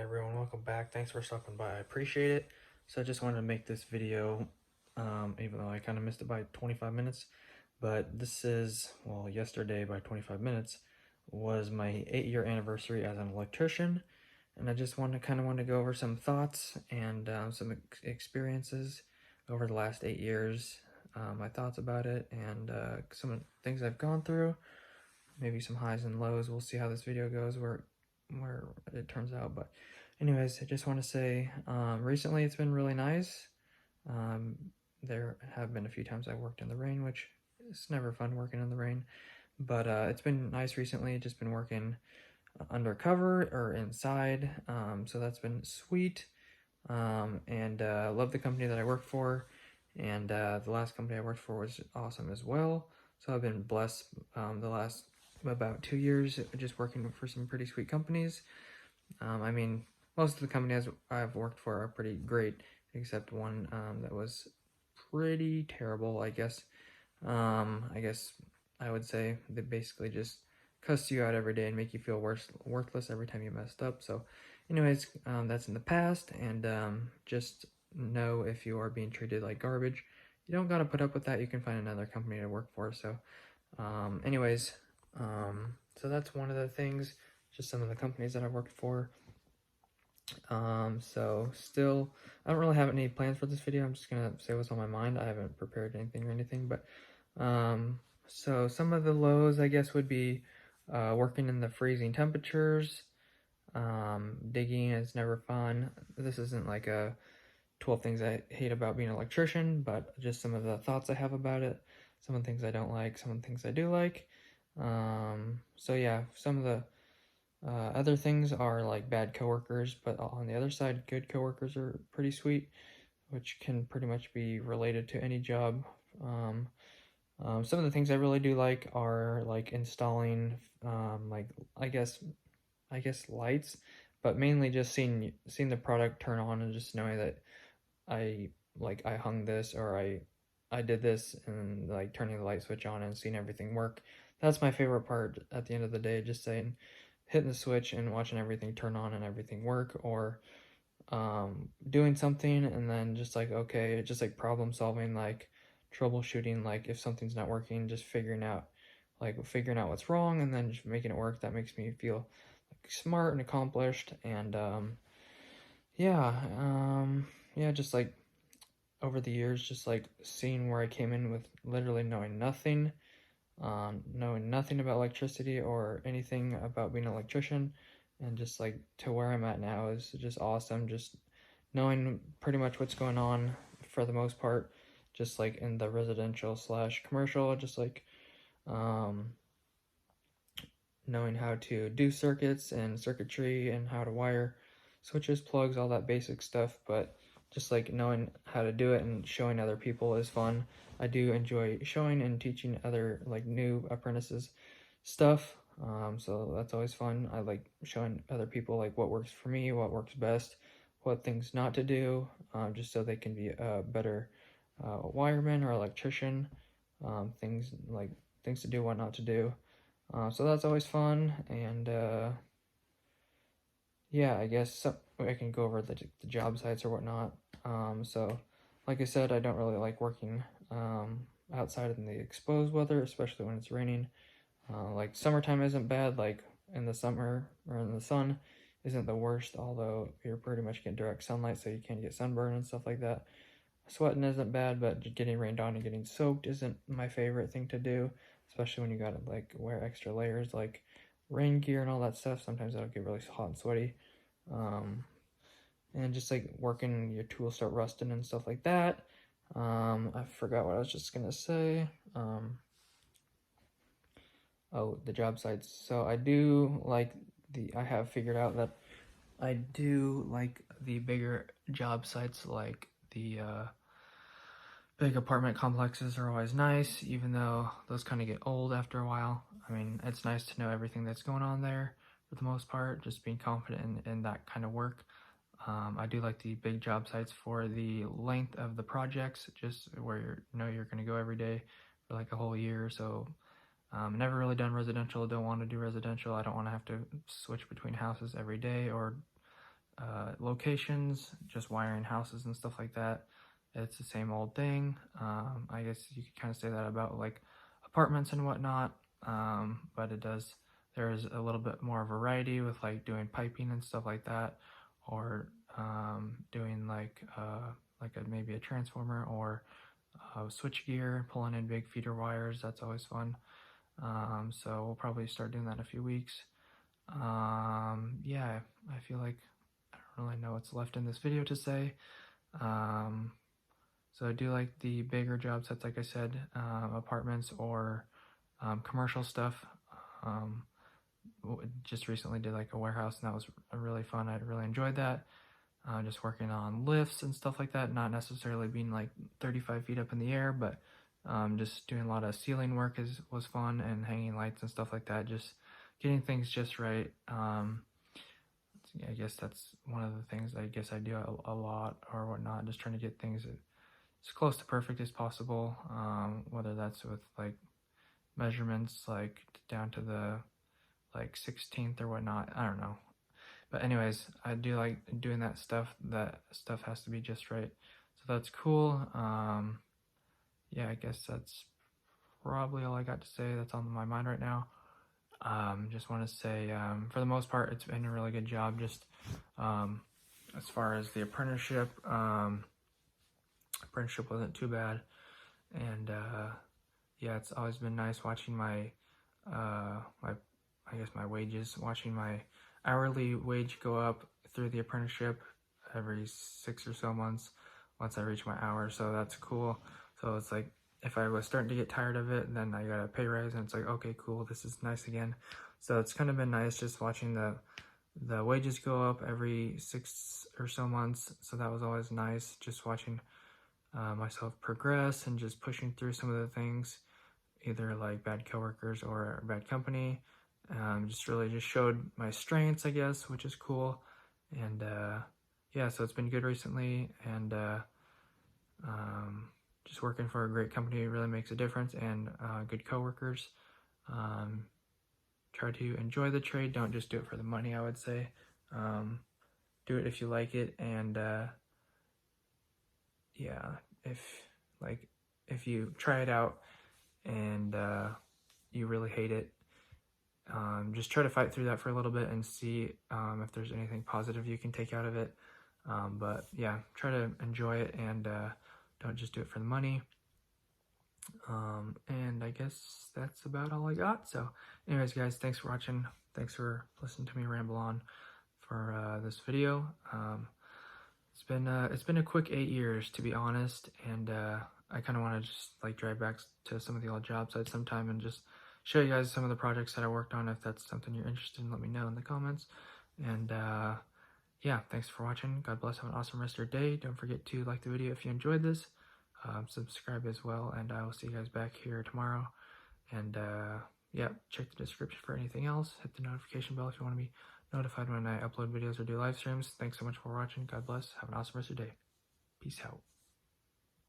everyone, welcome back. Thanks for stopping by. I appreciate it. So I just wanted to make this video, even though I kind of missed it by 25 minutes. But this is, well, yesterday by 25 minutes was my 8-year anniversary as an electrician. And I just wanted to go over some thoughts and some experiences over the last 8 years, my thoughts about it, and some of the things I've gone through, maybe some highs and lows. We'll see how this video goes, where it turns out. But anyways, I just want to say recently it's been really nice. There have been a few times I worked in the rain, which is never fun working in the rain, but it's been nice recently. Just been working undercover or inside, so that's been sweet. And love the company that I work for, and the last company I worked for was awesome as well. So I've been blessed the last about 2 years just working for some pretty sweet companies. I mean, most of the companies I've worked for are pretty great, except one that was pretty terrible, I guess. I guess I would say they basically just cuss you out every day and make you feel worthless every time you messed up. So anyways, that's in the past, and just know if you are being treated like garbage, you don't gotta put up with that. You can find another company to work for. So anyways, so that's one of the things, just some of the companies that I've worked for. So still, I don't really have any plans for this video. I'm just gonna say what's on my mind. I haven't prepared anything or anything, but so some of the lows, I guess, would be working in the freezing temperatures. Digging is never fun. This isn't like a 12 things I hate about being an electrician, but just some of the thoughts I have about it, some of the things I don't like, some of the things I do like. So yeah, some of the other things are like bad coworkers, but on the other side, good coworkers are pretty sweet, which can pretty much be related to any job. Some of the things I really do like are like installing, like I guess lights, but mainly just seeing the product turn on and just knowing that I hung this, or I did this, and like turning the light switch on and seeing everything work. That's my favorite part at the end of the day, just saying, hitting the switch and watching everything turn on and everything work, or doing something and then just like, okay, just like problem solving, like troubleshooting, like if something's not working, just figuring out what's wrong and then just making it work. That makes me feel like smart and accomplished. And yeah, just like over the years, just like seeing where I came in with literally knowing nothing about electricity or anything about being an electrician, and just like to where I'm at now is just awesome. Just knowing pretty much what's going on for the most part, just like in the residential slash commercial, just like knowing how to do circuits and circuitry and how to wire switches, plugs, all that basic stuff. But just like knowing how to do it and showing other people is fun. I do enjoy showing and teaching other like new apprentices stuff. So that's always fun. I like showing other people like what works for me, what works best, what things not to do, just so they can be a better wireman or electrician. Things to do, what not to do. So that's always fun. And yeah, I guess I can go over the job sites or whatnot. So like I said, I don't really like working outside in the exposed weather, especially when it's raining. Like summertime isn't bad, like in the summer or in the sun isn't the worst, although you're pretty much getting direct sunlight, so you can't get sunburn and stuff like that. Sweating isn't bad, but getting rained on and getting soaked isn't my favorite thing to do, especially when you gotta like wear extra layers like rain gear and all that stuff. Sometimes it'll get really hot and sweaty. And just like working, your tools start rusting and stuff like that. I forgot what I was just gonna say. Oh, the job sites. So I do like I have figured out that I do like the bigger job sites, like the big apartment complexes are always nice, even though those kind of get old after a while. I mean, it's nice to know everything that's going on there for the most part, just being confident in that kind of work. I do like the big job sites for the length of the projects, just where you're going to go every day for like a whole year or so. Never really done residential, don't want to do residential. I don't want to have to switch between houses every day or locations, just wiring houses and stuff like that. It's the same old thing. I guess you could kind of say that about like apartments and whatnot, but there's a little bit more variety with like doing piping and stuff like that, or doing like maybe a transformer or switch gear, pulling in big feeder wires. That's always fun. So we'll probably start doing that in a few weeks. Yeah, I feel like I don't really know what's left in this video to say. So I do like the bigger job sites, like I said, apartments or commercial stuff. Just recently did like a warehouse, and that was really fun. I really enjoyed that. Just working on lifts and stuff like that, not necessarily being like 35 feet up in the air, but just doing a lot of ceiling work was fun, and hanging lights and stuff like that, just getting things just right. I guess that's one of the things I guess I do a lot or whatnot, just trying to get things as close to perfect as possible, whether that's with like measurements like down to the like 16th or whatnot, I don't know. But anyways, I do like doing that stuff. That stuff has to be just right. So that's cool. Yeah, I guess that's probably all I got to say. That's on my mind right now. Just want to say, for the most part, it's been a really good job. Just as far as the apprenticeship, apprenticeship wasn't too bad. And yeah, it's always been nice watching my wages, watching my hourly wage go up through the apprenticeship every 6 or so months once I reach my hours. So that's cool. So it's like, if I was starting to get tired of it, then I got a pay raise, and it's like, okay, cool, this is nice again. So it's kind of been nice just watching the wages go up every 6 or so months. So that was always nice, just watching myself progress and just pushing through some of the things, either like bad coworkers or a bad company. Just really just showed my strengths, I guess, which is cool. And yeah, so it's been good recently, and just working for a great company really makes a difference, and good coworkers. Try to enjoy the trade. Don't just do it for the money, I would say. Do it if you like it, and yeah, if you try it out and you really hate it, just try to fight through that for a little bit and see if there's anything positive you can take out of it. But yeah, try to enjoy it, and don't just do it for the money. And I guess that's about all I got. So anyways, guys, thanks for watching. Thanks for listening to me ramble on for this video. It's been a quick 8 years, to be honest, and I kind of want to just like drive back to some of the old job sites sometime and just show you guys some of the projects that I worked on. If that's something you're interested in, let me know in the comments. And yeah, thanks for watching. God bless. Have an awesome rest of your day. Don't forget to like the video if you enjoyed this. Subscribe as well, and I will see you guys back here tomorrow. And yeah, check the description for anything else. Hit the notification bell if you want to be notified when I upload videos or do live streams. Thanks so much for watching. God bless. Have an awesome rest of your day. Peace out.